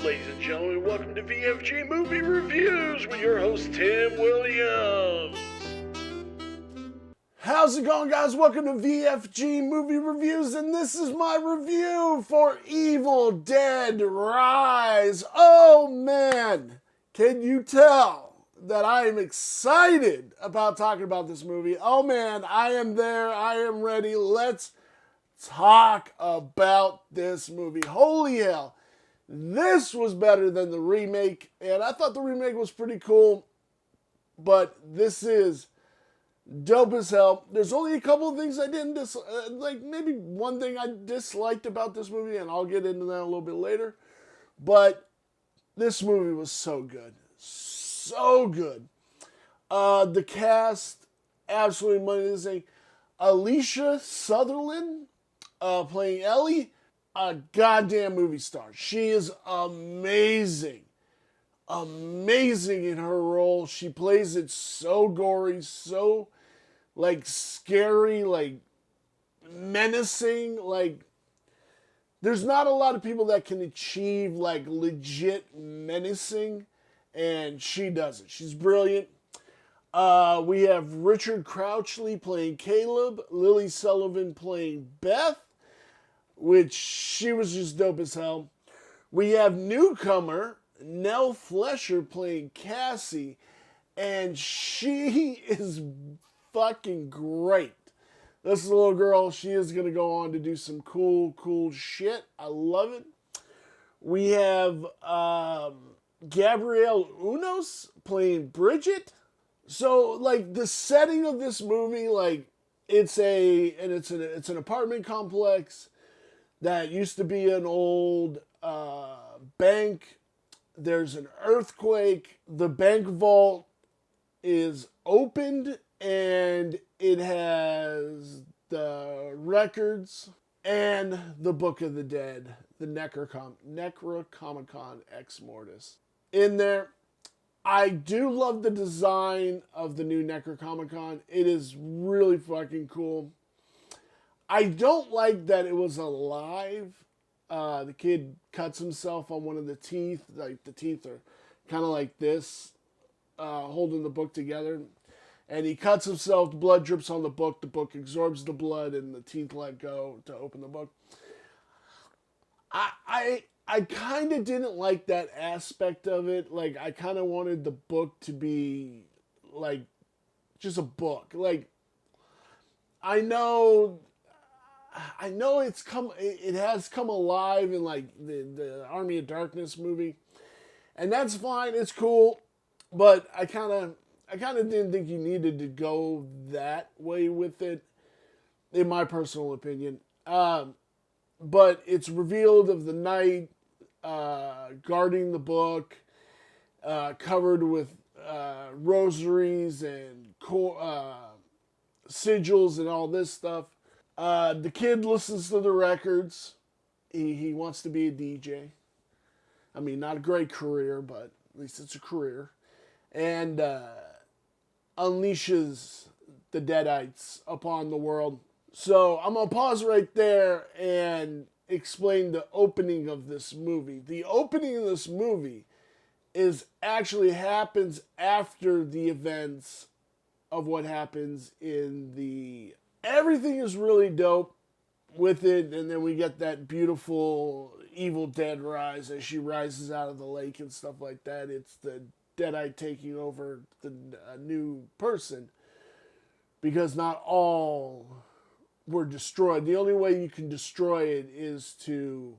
Ladies and gentlemen, welcome to VFG Movie Reviews with your host, Tim Williams. How's it going, guys? Welcome to VFG Movie Reviews, and this is my review for Evil Dead Rise. Oh, man. Can you tell that I am excited about talking about this movie? Oh, man, I am there. I am ready. Let's talk about this movie. Holy hell. This was better than the remake, and I thought the remake was pretty cool, but this is dope as hell. There's only a couple of things I didn't like, maybe one thing I disliked about this movie, and I'll get into that a little bit later, but this movie was so good. So good. The cast, absolutely amazing. Alicia Sutherland playing Ellie, a goddamn movie star. She is amazing. Amazing in her role. She plays it so gory, so like scary, like menacing. Like there's not a lot of people that can achieve like legit menacing, and she does it. She's brilliant. We have Richard Crouchley playing Caleb, Lily Sullivan playing Beth, which she was just dope as hell. We have newcomer Nell Flesher playing Cassie, and she is fucking great. This little girl, she is going to go on to do some cool shit. I love it. We have Gabrielle Unos playing Bridget. So, like, the setting of this movie, like, it's an apartment complex that used to be an old bank. There's an earthquake. The bank vault is opened, and it has the records and the Book of the Dead, the Necronomicon Ex Mortis in there. I do love the design of the new Necronomicon. It is really fucking cool. I don't like that it was alive. The kid cuts himself on one of the teeth. Like, the teeth are kind of like this, holding the book together. And he cuts himself, blood drips on the book absorbs the blood, and the teeth let go to open the book. I kind of didn't like that aspect of it. Like, I kind of wanted the book to be, like, just a book. Like, I know it has come alive in like the Army of Darkness movie, and that's fine. It's cool, but I kind of didn't think you needed to go that way with it, in my personal opinion. But it's revealed of the night, guarding the book, covered with rosaries and sigils and all this stuff. The kid listens to the records. He wants to be a DJ. I mean, not a great career, but at least it's a career. And unleashes the Deadites upon the world. So I'm going to pause right there and explain the opening of this movie. The opening of this movie actually happens after the events of what happens in the... Everything is really dope with it, and then we get that beautiful Evil Dead rise as she rises out of the lake and stuff like that. It's the Deadite taking over the new person, because not all were destroyed. The only way you can destroy it is to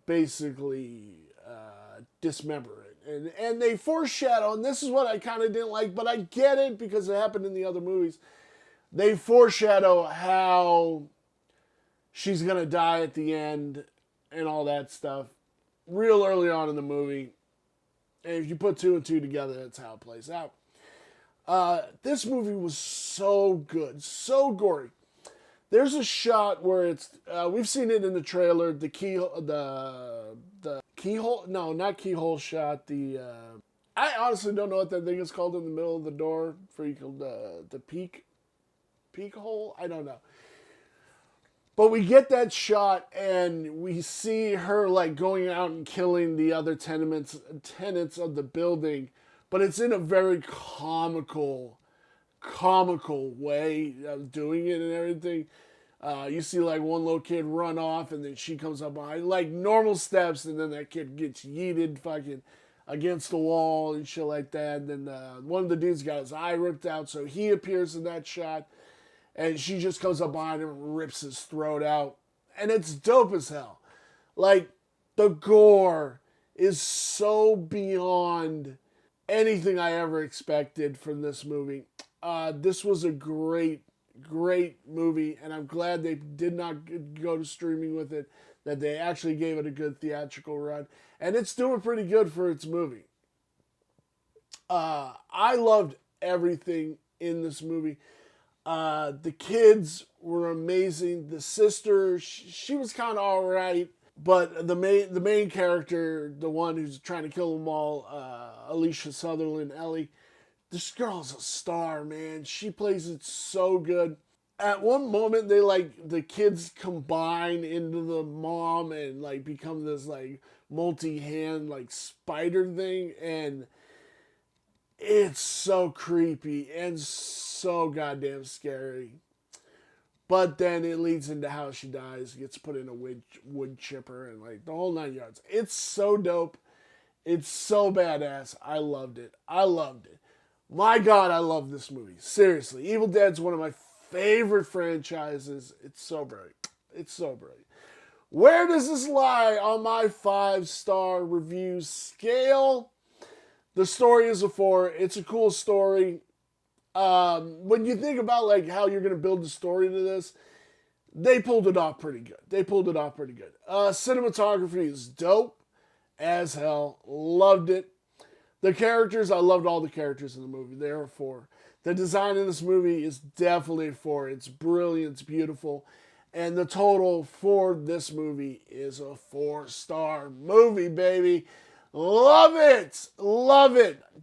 basically dismember it. And they foreshadow, and this is what I kind of didn't like, but I get it because it happened in the other movies. They foreshadow how she's going to die at the end and all that stuff real early on in the movie. And if you put two and two together, that's how it plays out. This movie was so good, so gory. There's a shot where it's, we've seen it in the trailer, the keyhole, no, not keyhole shot, I honestly don't know what that thing is called in the middle of the door for you, the peek hole? I don't know. But we get that shot and we see her like going out and killing the other tenants of the building, but it's in a very comical way of doing it and everything. You see like one little kid run off and then she comes up behind, like normal steps, and then that kid gets yeeted fucking against the wall and shit like that. And then one of the dudes got his eye ripped out, so he appears in that shot. And she just comes up behind him and rips his throat out. And it's dope as hell. Like, the gore is so beyond anything I ever expected from this movie. This was a great movie, and I'm glad they did not go to streaming with it, that they actually gave it a good theatrical run. And it's doing pretty good for its movie. I loved everything in this movie. The kids were amazing. The sister, she was kind of all right, but the main character, the one who's trying to kill them all, Alicia Sutherland, Ellie, this girl's a star, man. She plays it so good. At one moment, the kids combine into the mom and like become this like multi-hand like spider thing, and it's so creepy and so goddamn scary. But then it leads into how she dies, gets put in a wood chipper, and like the whole 9 yards. It's so dope. It's so badass. I loved it. My God, I love this movie. Seriously, Evil Dead's one of my favorite franchises. It's so bright. Where does this lie on my 5-star review scale? The story is a 4. It's a cool story. When you think about like how you're going to build the story to this, they pulled it off pretty good. Cinematography is dope as hell. Loved it. The characters, I loved all the characters in the movie. They are a 4. The design in this movie is definitely a 4. It's brilliant. It's beautiful. And the total for this movie is a 4-star movie, baby. Love it.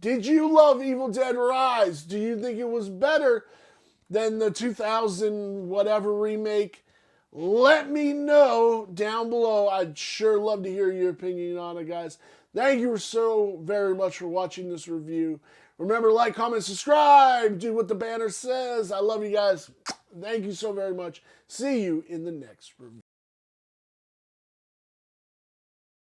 Did you love Evil Dead Rise? Do you think it was better than the 2000 whatever remake? Let me know down below. I'd sure love to hear your opinion on it, guys. Thank you so very much for watching this review. Remember, like, comment, subscribe. Do what the banner says. I love you guys. Thank you so very much. See you in the next review.